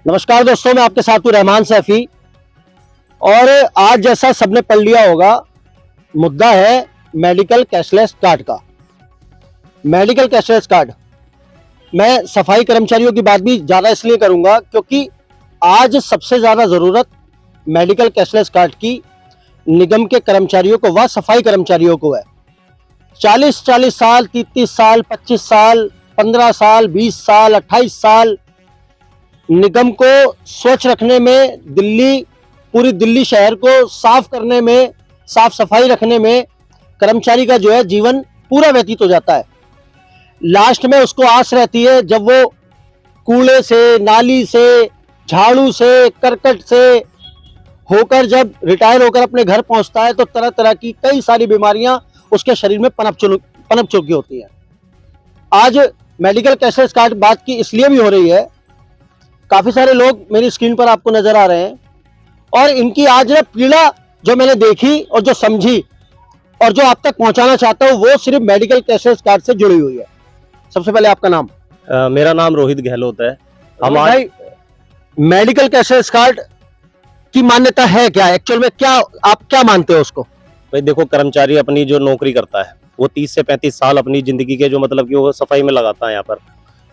नमस्कार दोस्तों, मैं आपके साथ हूं रहमान सैफी। और आज जैसा सबने पढ़ लिया होगा, मुद्दा है मेडिकल कैशलेस कार्ड का। मेडिकल कैशलेस कार्ड, मैं सफाई कर्मचारियों की बात भी ज्यादा इसलिए करूंगा क्योंकि आज सबसे ज्यादा जरूरत मेडिकल कैशलेस कार्ड की निगम के कर्मचारियों को व सफाई कर्मचारियों को है। 40-40 साल, 33 साल, 25 साल, 15 साल, 20 साल, 28 साल निगम को स्वच्छ रखने में, पूरी दिल्ली शहर को साफ करने में, साफ सफाई रखने में कर्मचारी का जो है जीवन पूरा व्यतीत हो जाता है। लास्ट में उसको आस रहती है जब वो कूड़े से, नाली से, झाड़ू से, करकट से होकर जब रिटायर होकर अपने घर पहुंचता है तो तरह तरह की कई सारी बीमारियां उसके शरीर में पनप चुकी होती है। आज मेडिकल कैशलेस कार्ड बात की इसलिए भी हो रही है, काफी सारे लोग मेरी स्क्रीन पर आपको नजर आ रहे हैं और इनकी आज पीड़ा जो मैंने देखी और जो समझी और जो आप तक पहुंचाना चाहता हूं वो सिर्फ मेडिकल कैशलेस कार्ड से जुड़ी हुई है। सबसे पहले आपका नाम? मेरा नाम रोहित गहलोत है। भाई, मेडिकल कैशलेस कार्ड की मान्यता है क्या? एक्चुअल में क्या आप क्या मानते हो उसको? भाई देखो, कर्मचारी अपनी जो नौकरी करता है वो 30 से 35 साल अपनी जिंदगी के जो मतलब कि वो सफाई में लगाता है यहाँ पर।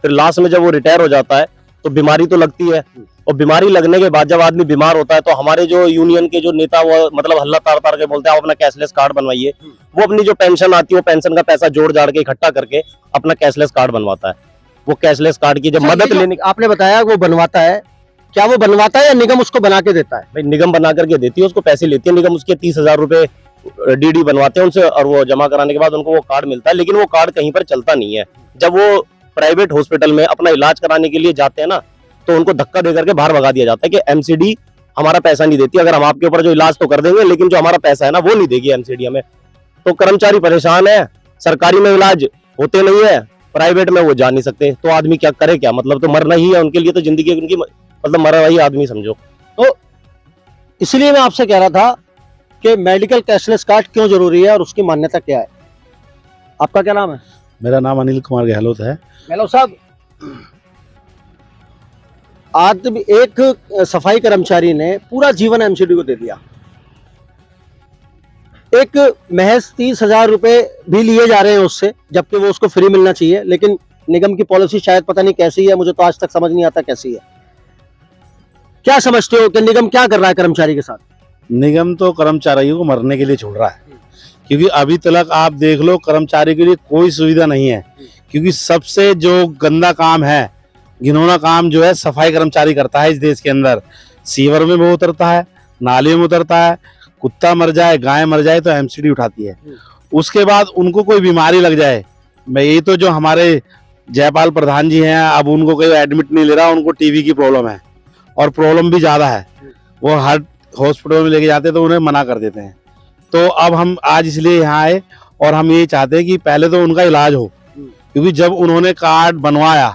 फिर लास्ट में जब वो रिटायर हो जाता है तो बीमारी तो लगती है, और बीमारी लगने के बाद जब आदमी बीमार होता है तो हमारे जो यूनियन के जो नेता वो मतलब हल्ला तार तार के बोलते हैं आप अपना कैशलेस कार्ड बनवाइए। वो अपनी जो पेंशन आती है वो पेंशन का पैसा जोड़ जाड़ के इकट्ठा करके अपना कैशलेस कार्ड बनवाता है। वो कैशलेस कार्ड की जब मदद लेने, आपने बताया वो बनवाता है, क्या वो बनवाता है या निगम उसको बना के देता है? भाई निगम बना करके देती है, उसको पैसे लेती है निगम, उसके 30,000 रुपए डीडी बनवाते हैं उनसे और वो जमा कराने के बाद उनको वो कार्ड मिलता है। लेकिन वो कार्ड कहीं पर चलता नहीं है। जब वो प्राइवेट हॉस्पिटल में अपना इलाज कराने के लिए जाते हैं ना तो उनको धक्का दे करके बाहर भगा दिया जाता है कि एमसीडी हमारा पैसा नहीं देती। अगर हम आपके ऊपर जो इलाज तो कर देंगे लेकिन जो हमारा पैसा है ना वो नहीं देगी एमसीडी हमें। तो कर्मचारी परेशान है, सरकारी में इलाज होते नहीं है, प्राइवेट में वो जा नहीं सकते, तो आदमी क्या करे? क्या मतलब, तो मरना ही है उनके लिए, तो जिंदगी उनकी मतलब मरा वही आदमी समझो। तो इसलिए मैं आपसे कह रहा था कि मेडिकल कैशलेस कार्ड क्यों जरूरी है और उसकी मान्यता क्या है। आपका क्या नाम है? मेरा नाम अनिल कुमार गहलोत है। गहलोत साहब, आज एक सफाई कर्मचारी ने पूरा जीवन एमसीडी को दे दिया। एक महज 30,000 रुपए भी लिए जा रहे हैं उससे, जबकि वो उसको फ्री मिलना चाहिए, लेकिन निगम की पॉलिसी शायद पता नहीं कैसी है, मुझे तो आज तक समझ नहीं आता कैसी है। क्या समझते हो कि निगम क्या कर रहा है कर्मचारी के साथ? निगम तो कर्मचारियों को मरने के लिए छोड़ रहा है, क्योंकि अभी तक आप देख लो कर्मचारी के लिए कोई सुविधा नहीं है। क्योंकि सबसे जो गंदा काम है, घिनौना काम जो है सफाई कर्मचारी करता है इस देश के अंदर। सीवर में वो उतरता है, नालियों में उतरता है, कुत्ता मर जाए, गाय मर जाए तो एमसीडी उठाती है। उसके बाद उनको कोई बीमारी लग जाए, मैं यही तो जो हमारे जयपाल प्रधान जी हैं, अब उनको कोई एडमिट नहीं ले रहा, उनको टीबी की प्रॉब्लम है और प्रॉब्लम भी ज्यादा है। वो हर हॉस्पिटल में लेके जाते तो उन्हें मना कर देते हैं। तो अब हम आज इसलिए यहाँ आए और हम ये चाहते हैं कि पहले तो उनका इलाज हो, क्योंकि जब उन्होंने कार्ड बनवाया,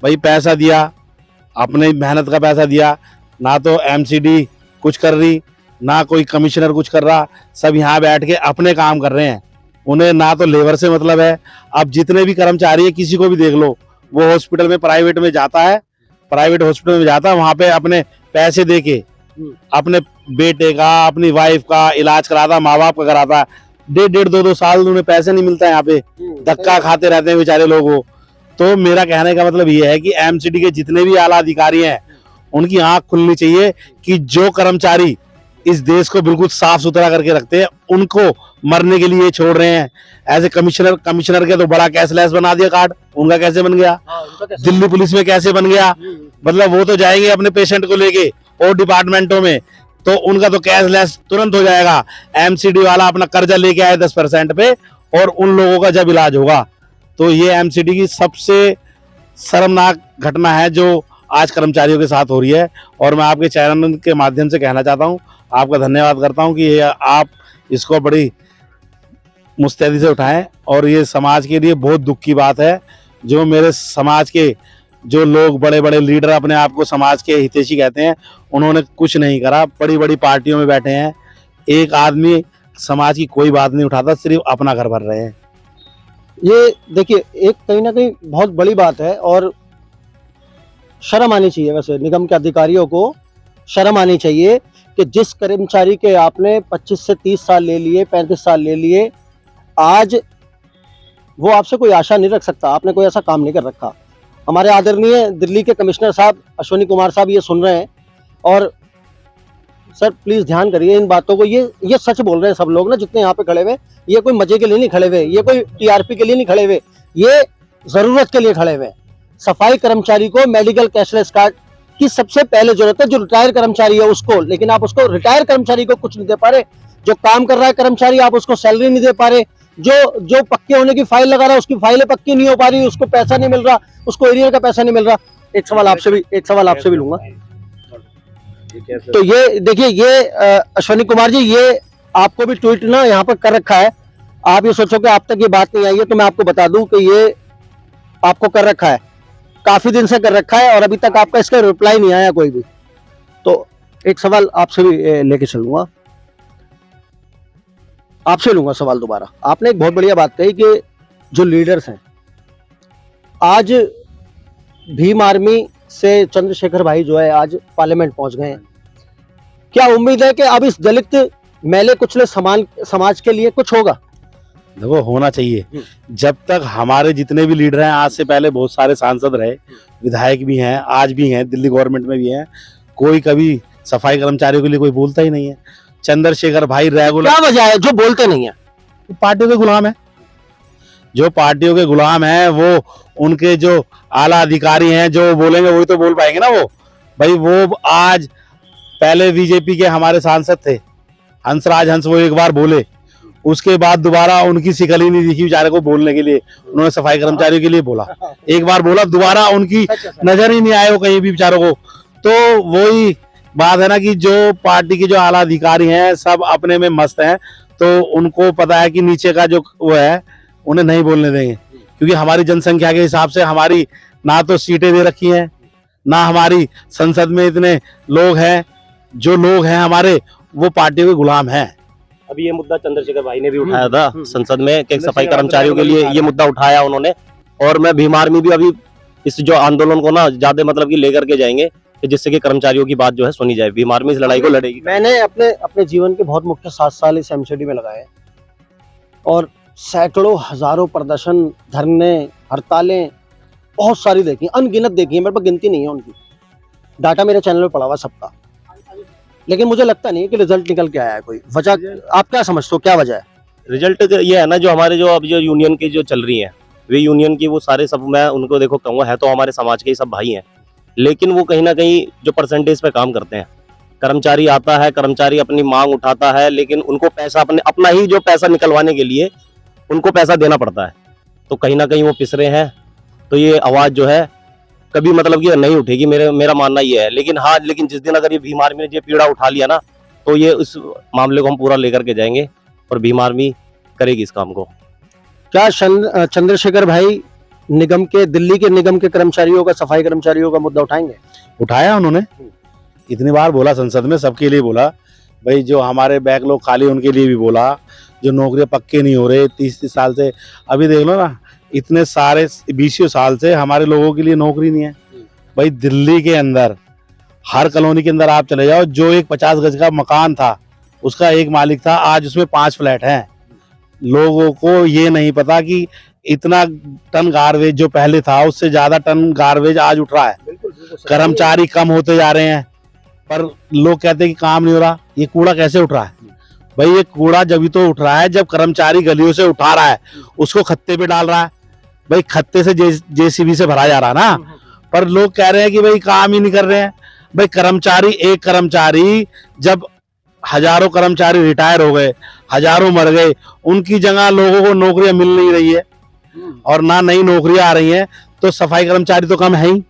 भाई पैसा दिया, अपने मेहनत का पैसा दिया, ना तो एमसीडी कुछ कर रही, ना कोई कमिश्नर कुछ कर रहा, सब यहाँ बैठ के अपने काम कर रहे हैं। उन्हें ना तो लेबर से मतलब है। अब जितने भी कर्मचारी है, किसी को भी देख लो, वो हॉस्पिटल में प्राइवेट में जाता है, प्राइवेट हॉस्पिटल में जाता है, वहां पे अपने पैसे दे के अपने बेटे का, अपनी वाइफ का इलाज कराता, माँ बाप का कराता। 1.5, 2 साल उन्हें पैसे नहीं मिलता, यहाँ पे धक्का खाते रहते हैं बेचारे लोग। तो मेरा कहने का मतलब ये है कि एमसीडी के जितने भी आला अधिकारी हैं उनकी आंख खुलनी चाहिए कि जो कर्मचारी इस देश को बिल्कुल साफ सुथरा करके रखते हैं उनको मरने के लिए छोड़ रहे हैं। एज ए कमिश्नर के तो बड़ा कैशलेस बना दिया कार्ड, उनका कैसे बन गया? दिल्ली पुलिस में कैसे बन गया? मतलब वो तो जाएंगे अपने पेशेंट को लेके और डिपार्टमेंटों में, तो उनका तो कैशलेस तुरंत हो जाएगा। एमसीडी वाला अपना कर्जा लेके आए 10% पे और उन लोगों का जब इलाज होगा। तो ये एमसीडी की सबसे शर्मनाक घटना है जो आज कर्मचारियों के साथ हो रही है। और मैं आपके चैनल के माध्यम से कहना चाहता हूँ, आपका धन्यवाद करता हूँ कि आप इसको बड़ी मुस्तैदी से उठाएं और ये समाज के लिए बहुत दुख की बात है। जो मेरे समाज के जो लोग बड़े बड़े लीडर अपने आप को समाज के हितैषी कहते हैं, उन्होंने कुछ नहीं करा, बड़ी बड़ी पार्टियों में बैठे हैं। एक आदमी समाज की कोई बात नहीं उठाता, सिर्फ अपना घर भर रहे हैं। ये देखिए, एक कहीं ना कहीं बहुत बड़ी बात है और शर्म आनी चाहिए, वैसे निगम के अधिकारियों को शर्म आनी चाहिए कि जिस कर्मचारी के आपने 25 से 30 साल ले लिए, 35 साल ले लिए, आज वो आपसे कोई आशा नहीं रख सकता, आपने कोई ऐसा काम नहीं कर रखा। हमारे आदरणीय दिल्ली के कमिश्नर साहब अश्विनी कुमार साहब ये सुन रहे हैं, और सर प्लीज ध्यान करिए इन बातों को। ये सच बोल रहे हैं सब लोग ना, जितने यहाँ पे खड़े हुए, ये कोई मजे के लिए नहीं खड़े हुए, ये कोई टीआरपी के लिए नहीं खड़े हुए, ये जरूरत के लिए खड़े हुए। सफाई कर्मचारी को मेडिकल कैशलेस कार्ड की सबसे पहले जरूरत है, जो रिटायर कर्मचारी है उसको, लेकिन आप उसको रिटायर कर्मचारी को कुछ नहीं दे पा रहे। जो काम कर रहा है कर्मचारी, आप उसको सैलरी नहीं दे पा रहे। जो पक्के होने की फाइल लगा रहा है, उसकी फाइलें पक्की नहीं हो पा रही, उसको पैसा नहीं मिल रहा, उसको एरियर का पैसा नहीं मिल रहा। एक सवाल आपसे भी लूंगा। तो ये देखिए, ये अश्विनी कुमार जी, ये आपको भी ट्वीट ना यहाँ पर कर रखा है। आप ये सोचो कि आप तक ये बात नहीं आई है, तो मैं आपको बता दूं कि ये आपको कर रखा है, काफी दिन से कर रखा है, और अभी तक आपका इसका रिप्लाई नहीं आया कोई भी। तो एक सवाल आपसे भी लेके चलूंगा, आपसे लूंगा सवाल दोबारा। आपने एक बहुत बढ़िया बात कही कि जो लीडर्स हैं, आज भीम आर्मी से चंद्रशेखर भाई जो है आज पार्लियामेंट पहुंच गए हैं। क्या उम्मीद है कि अब इस दलित मैले कुचले समाज के लिए कुछ होगा? देखो, होना चाहिए। जब तक हमारे जितने भी लीडर हैं, आज से पहले बहुत सारे सांसद रहे, विधायक भी हैं, आज भी हैं, दिल्ली गवर्नमेंट में भी हैं, कोई कभी सफाई कर्मचारियों के लिए कोई बोलता ही नहीं है। चंद्रशेखर भाई रेगुलर, क्या वजह है जो बोलते नहीं है? पार्टियों के गुलाम है, जो पार्टियों के गुलाम हैं, वो उनके जो आला अधिकारी हैं, जो बोलेंगे वही तो बोल पाएंगे ना। वो भाई, वो आज पहले बीजेपी के हमारे सांसद थे हंसराज हंस, वो एक बार बोले, उसके बाद दोबारा उनकी शिकल ही नहीं दिखी बेचारे को बोलने के लिए। उन्होंने सफाई कर्मचारियों के लिए बोला, एक बार बोला, दोबारा उनकी नजर ही नहीं आए वो कहीं भी बेचारों को। तो वही बात है ना कि जो पार्टी के जो आला अधिकारी हैं, सब अपने में मस्त हैं, तो उनको पता है कि नीचे का जो वो है उन्हें नहीं बोलने देंगे, क्योंकि हमारी जनसंख्या के हिसाब से हमारी ना तो सीटें दे रखी हैं, ना हमारी संसद में इतने लोग हैं। जो लोग हैं हमारे, वो पार्टी के गुलाम हैं। अभी ये मुद्दा चंद्रशेखर भाई ने भी उठाया था संसद में कि सफाई कर्मचारियों के लिए ये मुद्दा उठाया उन्होंने, और मैं भीम आर्मी भी अभी इस जो आंदोलन को ना ज्यादा मतलब कि लेकर के जाएंगे, कि जिससे कि कर्मचारियों की बात जो है सुनी जाए। भीम आर्मी इस लड़ाई को लड़ेगी। मैंने अपने जीवन के बहुत मुख्य 7 साल इस एमसीडी में लगाए, और सैकड़ों हजारों प्रदर्शन, धरने, हड़तालें बहुत सारी देखी, अनगिनत देखी है, मेरे पास गिनती नहीं है उनकी। डाटा मेरे चैनल में पड़ा हुआ सबका, लेकिन मुझे लगता नहीं है कि रिजल्ट निकल के आया है। कोई वजह आप क्या समझते हो, क्या वजह है? रिजल्ट ये है ना, जो हमारे जो अब जो यूनियन की जो चल रही है, वे यूनियन की वो सारे सब, मैं उनको देखो कहूँगा, है तो हमारे समाज के ही सब भाई हैं, लेकिन वो कहीं ना कहीं जो परसेंटेज पे काम करते हैं। कर्मचारी आता है, कर्मचारी अपनी मांग उठाता है, लेकिन उनको पैसा अपना ही जो पैसा निकलवाने के लिए उनको पैसा देना पड़ता है, तो कहीं ना कहीं वो पिस रहे हैं। तो ये आवाज जो है कभी मतलब कि नहीं उठेगी, मेरा मानना ये है। लेकिन जिस दिन अगर ये भीम आर्मी ने ये पीड़ा उठा लिया ना, तो ये उस मामले को हम पूरा लेकर के जाएंगे, और भीम आर्मी करेगी इस काम को। क्या चंद्रशेखर भाई दिल्ली के निगम के कर्मचारियों का, सफाई कर्मचारियों का मुद्दा उठाएंगे? उठाया उन्होंने, इतनी बार बोला संसद में, सबके लिए बोला भाई। जो हमारे बैकलॉग खाली, उनके लिए भी बोला। जो नौकरियां पक्के नहीं हो रहे 30 साल से, अभी देख लो ना, इतने सारे 20 साल से हमारे लोगों के लिए नौकरी नहीं है भाई। दिल्ली के अंदर हर कॉलोनी के अंदर आप चले जाओ, जो एक 50 गज का मकान था उसका एक मालिक था, आज उसमें 5 फ्लैट हैं। लोगों को ये नहीं पता कि इतना टन गार्बेज जो पहले था, उससे ज्यादा टन गार्बेज आज उठ रहा है। कर्मचारी कम होते जा रहे हैं, पर लोग कहते हैं कि काम नहीं हो रहा। ये कूड़ा कैसे उठ रहा है भाई? ये कूड़ा जब ही तो उठ रहा है जब कर्मचारी गलियों से उठा रहा है, उसको खत्ते पे डाल रहा है। भाई खत्ते से जेसीबी से भरा जा रहा ना, पर लोग कह रहे हैं कि भाई काम ही नहीं कर रहे हैं। भाई एक कर्मचारी, जब हजारों कर्मचारी रिटायर हो गए, हजारों मर गए, उनकी जगह लोगों को नौकरियां मिल नहीं रही है, और ना नई नौकरियां आ रही हैं, तो सफाई कर्मचारी तो कम है ही,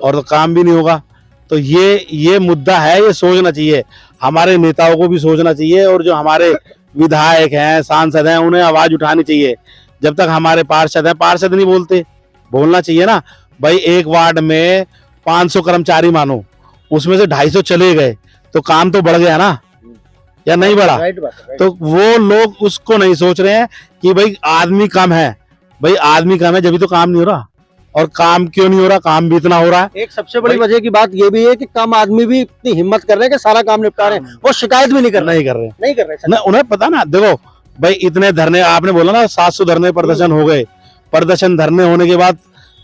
और तो काम भी नहीं होगा। तो ये मुद्दा है, ये सोचना चाहिए, हमारे नेताओं को भी सोचना चाहिए, और जो हमारे विधायक हैं, सांसद हैं, उन्हें आवाज उठानी चाहिए। जब तक हमारे पार्षद हैं, पार्षद नहीं बोलते, बोलना चाहिए ना भाई। एक वार्ड में 500 कर्मचारी मानो, उसमें से 250 चले गए, तो काम तो बढ़ गया ना, या नहीं बढ़ा? तो वो लोग उसको नहीं सोच रहे हैं कि भाई आदमी कम है। भाई आदमी कम है जब भी तो काम नहीं हो रहा, और काम क्यों नहीं हो रहा, काम भी इतना हो रहा है। एक सबसे बड़ी वजह की बात ये भी है कि कम आदमी भी इतनी हिम्मत कर रहे हैं कि सारा काम निपटा रहे हैं, वो शिकायत भी नहीं कर रहे नहीं कर रहे नहीं कर रहे ना, उन्हें पता ना, देखो भाई इतने धरने, आपने बोला ना 700 धरने प्रदर्शन हो गए, प्रदर्शन धरने होने के बाद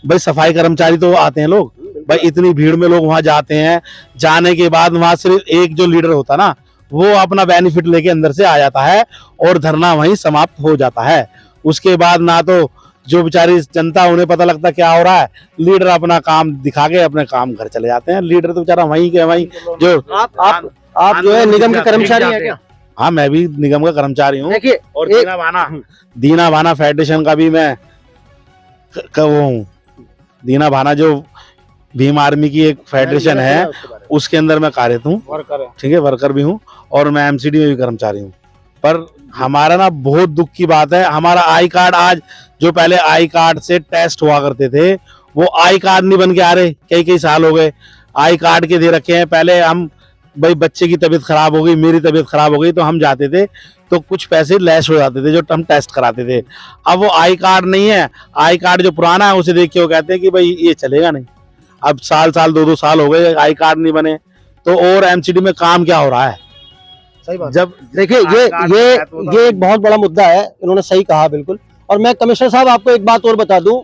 भाई सफाई कर्मचारी तो आते हैं लोग, भाई इतनी भीड़ में लोग वहां जाते हैं, जाने के बाद वहां सिर्फ एक जो लीडर होता ना वो अपना बेनिफिट लेके अंदर से आ जाता है और धरना वहीं समाप्त हो जाता है। उसके बाद ना तो जो बेचारी जनता, उन्हें पता लगता क्या हो रहा है, लीडर अपना काम दिखा के अपने काम घर चले जाते हैं। लीडर तो बेचारा वहीं के वहीं जो आप जो है निगम के कर्मचारी हैं क्या? हाँ, मैं भी निगम का कर्मचारी हूँ। देखिए और दीना भाना फेडरेशन का भी मैं वो हूँ। दीना भाना जो भीम आर्मी की एक फेडरेशन है उसके अंदर मैं कार्यरत हूँ, ठीक है, वर्कर भी हूँ, और मैं एमसीडी में भी कर्मचारी हूँ। पर हमारा ना बहुत दुख की बात है, हमारा आई कार्ड आज, जो पहले आई कार्ड से टेस्ट हुआ करते थे वो आई कार्ड नहीं बन के आ रहे, कई कई साल हो गए आई कार्ड के दे रखे हैं। पहले हम भाई बच्चे की तबीयत खराब हो गई, मेरी तबीयत खराब हो गई तो हम जाते थे तो कुछ पैसे लेस हो जाते थे जो हम टेस्ट कराते थे। अब वो आई कार्ड नहीं है, आई कार्ड जो पुराना है उसे देख के वो कहते हैं कि भाई ये चलेगा नहीं। अब साल 2-2 साल हो गए आई कार्ड नहीं बने, तो और एमसीडी में काम क्या हो रहा है? सही बात। जब देखिए ये एक बहुत बड़ा मुद्दा है, इन्होंने सही कहा बिल्कुल। और मैं कमिश्नर साहब आपको एक बात और बता दूं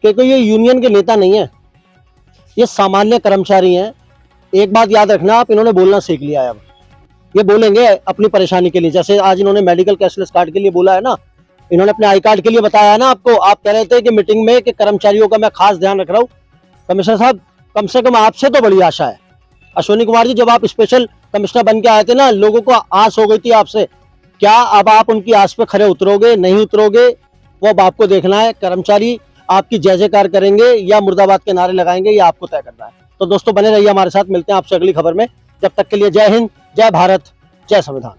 कि कोई ये यूनियन के नेता नहीं है, ये सामान्य कर्मचारी हैं। एक बात याद रखना आप, इन्होंने बोलना सीख लिया है, अब ये बोलेंगे अपनी परेशानी के लिए। जैसे आज इन्होंने मेडिकल कैशलेस कार्ड के लिए बोला है ना, इन्होंने अपने आई कार्ड के लिए बताया है ना आपको। आप कह रहे थे कि मीटिंग में कि कर्मचारियों का मैं खास ध्यान रख रहा हूँ। कमिश्नर साहब, कम से कम आपसे तो बड़ी आशा है। अश्विनी कुमार जी, जब आप स्पेशल कमिश्नर बन के आए थे ना, लोगों को आस हो गई थी आपसे। क्या अब आप उनकी आस पे खरे उतरोगे, नहीं उतरोगे, वो अब आपको देखना है। कर्मचारी आपकी जय जयकार करेंगे या मुर्दाबाद के नारे लगाएंगे, ये आपको तय करना है। तो दोस्तों बने रहिए हमारे साथ, मिलते हैं आपसे अगली खबर में। जब तक के लिए जय हिंद, जय भारत, जय संविधान।